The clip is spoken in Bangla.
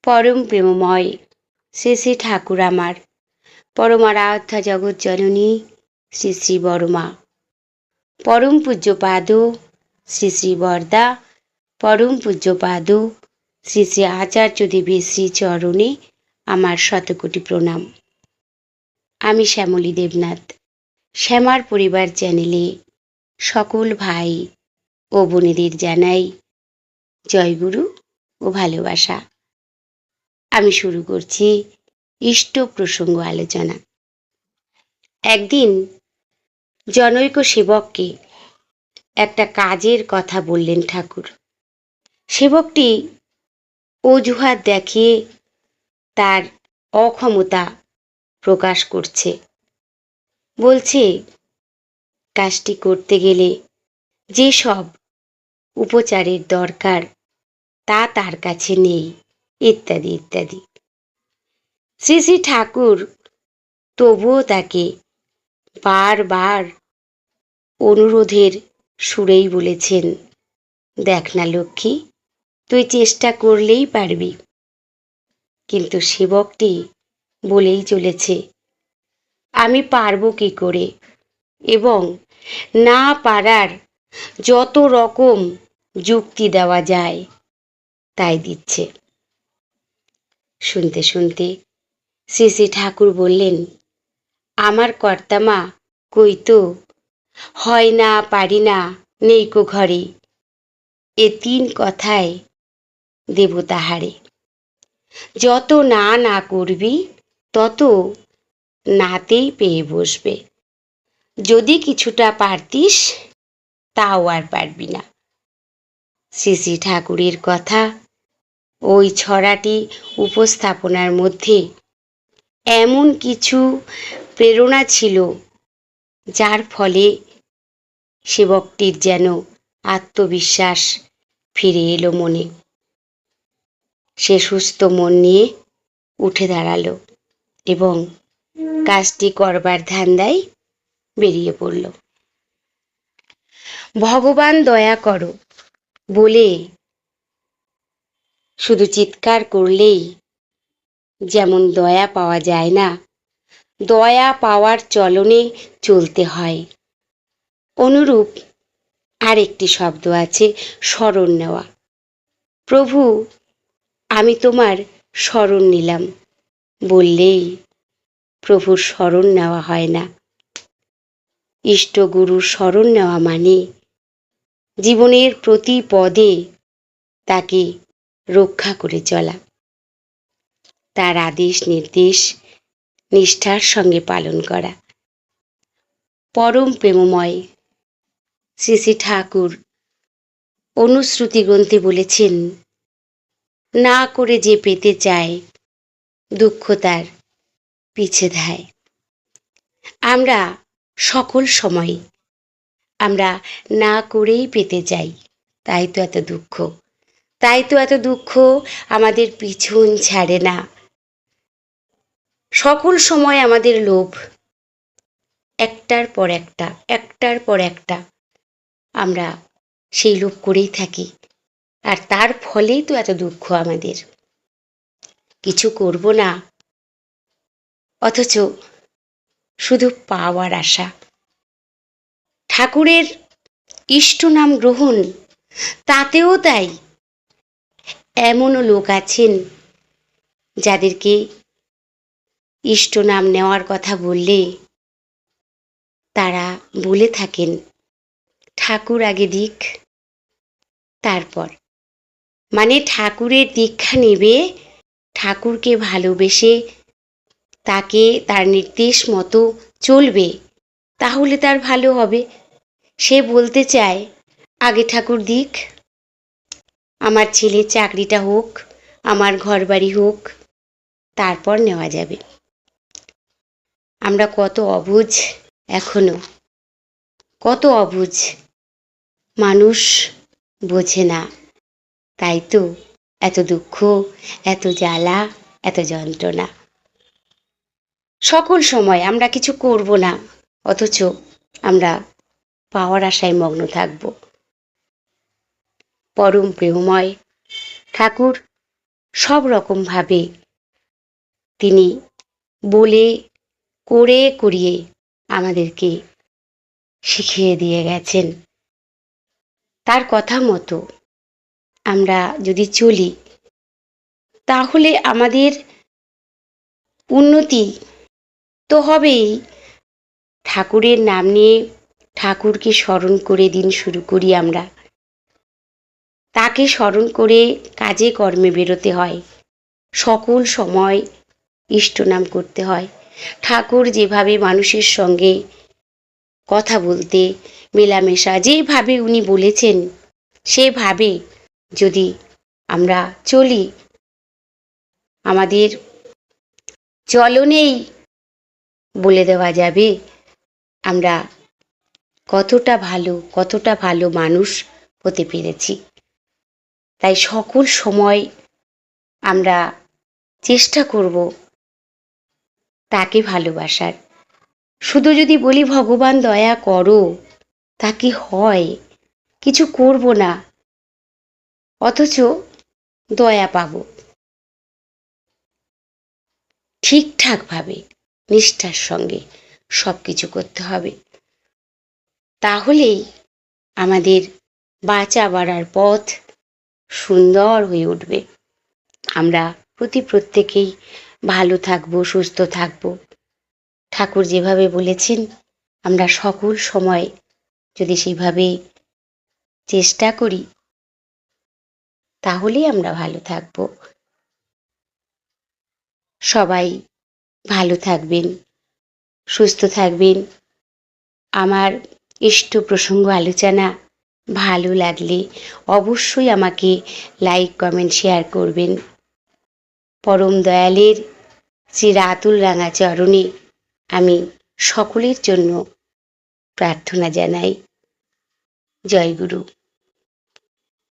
পরম প্রেমময় শ্রী শ্রী ঠাকুর আমার পরম আরাধ্যা জগৎ জননী শ্রী শ্রী বড়মা, পরম পূজ্যপাদ শ্রী শ্রী বরদা, পরম পূজ্যপাদ শ্রী শ্রী আচার্য দেবের শ্রী চরণে আমার শতকোটি প্রণাম। আমি শ্যামলী দেবনাথ, শ্যামার পরিবার চ্যানেলে সকল ভাই ও বোনেদের জানাই জয়গুরু ও ভালোবাসা। আমি শুরু করছি ইষ্ট প্রসঙ্গ আলোচনা। একদিন জনৈক সেবককে একটা কাজের কথা বললেন ঠাকুর। সেবকটি অজুহাত দেখিয়ে তার অক্ষমতা প্রকাশ করছে। বলছে কাজটি করতে গেলে যেসব উপচারের দরকার তা তার কাছে নেই, ইত্যাদি ইত্যাদি। শ্রী শ্রী ঠাকুর তবুও তাকে বারবার অনুরোধের সুরেই বলেছেন, দেখ না লক্ষ্মী, তুই চেষ্টা করলেই পারবি। কিন্তু সেবকটি বলেই চলেছে, আমি পারবো কি করে, এবং না পারার যত রকম যুক্তি দেওয়া যায় তাই দিচ্ছে। শুনতে শুনতে শ্রী শ্রী ঠাকুর বললেন, আমার কর্তামা কই তো, হয় না, পারি না, নেইকো ঘরে, এ তিন কথায় দেব তাহারে। যত না না করবি তত নাতেই পেয়ে বসবে। যদি কিছুটা পারতিস তাও আর পারবি না। শ্রী শ্রী ঠাকুরের কথা ওই ছড়াটি উপস্থাপনার মধ্যে এমন কিছু প্রেরণা ছিল যার ফলে সেবকটির যেন আত্মবিশ্বাস ফিরে এলো মনে। সে সুস্থ মন নিয়ে উঠে দাঁড়ালো এবং কাজটি করবার ধান্দায় বেরিয়ে পড়ল। ভগবান দয়া করো বলে শুধু চিৎকার করলেই যেমন দয়া পাওয়া যায় না, দয়া পাওয়ার চলনে চলতে হয়। অনুরূপ আরেকটি শব্দ আছে, শরণ নেওয়া। প্রভু, আমি তোমার শরণ নিলাম বললেই প্রভুর শরণ নেওয়া হয় না। ইষ্টগুরুর শরণ নেওয়া মানে জীবনের প্রতি পদে তাকে রক্ষা করে চলা, তার আদেশ নির্দেশ নিষ্ঠার সঙ্গে পালন করা। পরম প্রেমময় শ্রী শ্রী ঠাকুর অনুশ্রুতি গ্রন্থে বলেছেন, না করে যে পেতে চায় দুঃখ তার পিছে ধায়। আমরা সকল সময় আমরা না করেই পেতে চাই, তাই তো এত দুঃখ, তাই তো এত দুঃখ আমাদের পিছন ছাড়ে না। সকল সময় আমাদের লোভ, একটার পর একটা, একটার পর একটা আমরা সেই লোভ করেই থাকি, আর তার ফলেই তো এত দুঃখ আমাদের। কিছু করব না, অথচ শুধু পাওয়ার আশা। ঠাকুরের ইষ্ট নাম গ্রহণ, তাতেও তাই। এমনও লোক আছেন যাদেরকে ইষ্ট নাম নেওয়ার কথা বললে তারা বলে থাকেন, ঠাকুর আগে দিক তারপর। মানে ঠাকুরের দীক্ষা নেবে, ঠাকুরকে ভালোবেসে তাকে তার নির্দেশ মতো চলবে, তাহলে তার ভালো হবে। সে বলতে চায়, আগে ঠাকুর দিক, আমার ছেলের চাকরিটা হোক, আমার ঘরবাড়ি হোক, তারপর নেওয়া যাবে। আমরা কত অবুঝ, এখনো কত অবুঝ, মানুষ বোঝে না, তাই তো এত দুঃখ, এত জ্বালা, এত যন্ত্রণা। সকল সময় আমরা কিছু করব না, অথচ আমরা পাওয়ার আশায় মগ্ন থাকব। পরম প্রেমময় ঠাকুর সব রকমভাবে তিনি বলে করে করিয়ে আমাদেরকে শিখিয়ে দিয়ে গেছেন। তার কথা মতো আমরা যদি চলি তাহলে আমাদের উন্নতি তো হবেই। ঠাকুরের নাম নিয়ে ঠাকুরকে স্মরণ করে দিন শুরু করি আমরা। তাকে স্মরণ করে কাজে কর্মে বেরোতে হয়, সকল সময় ইষ্টনাম করতে হয়। ঠাকুর যেভাবে মানুষের সঙ্গে কথা বলতে, মেলামেশা যেভাবে উনি বলেছেন সেভাবে যদি আমরা চলি, আমাদের চলনেই বলে দেওয়া যাবে আমরা কতটা ভালো মানুষ হতে পেরেছি। তাই সকল সময় আমরা চেষ্টা করব তাকে ভালোবাসার। শুধু যদি বলি ভগবান দয়া করো, তা কি হয়? কিছু করব না, অথচ দয়া পাব। ঠিকঠাকভাবে নিষ্ঠার সঙ্গে সব কিছু করতে হবে, তাহলেই আমাদের বাঁচা বাড়ার পথ সুন্দর হয়ে উঠবে। আমরা প্রত্যেকেই ভালো থাকবো, সুস্থ থাকবো। ঠাকুর যেভাবে বলেছেন আমরা সকল সময় যদি সেইভাবে চেষ্টা করি তাহলেই আমরা ভালো থাকবো। সবাই ভালো থাকবেন, সুস্থ থাকবেন। আমার ইষ্ট প্রসঙ্গ আলোচনা ভালো লাগলে অবশ্যই আমাকে লাইক, কমেন্ট, শেয়ার করবেন। পরম দয়ালের শ্রী রাতুল রাঙা চরণে আমি সকলের জন্য প্রার্থনা জানাই। জয় গুরু।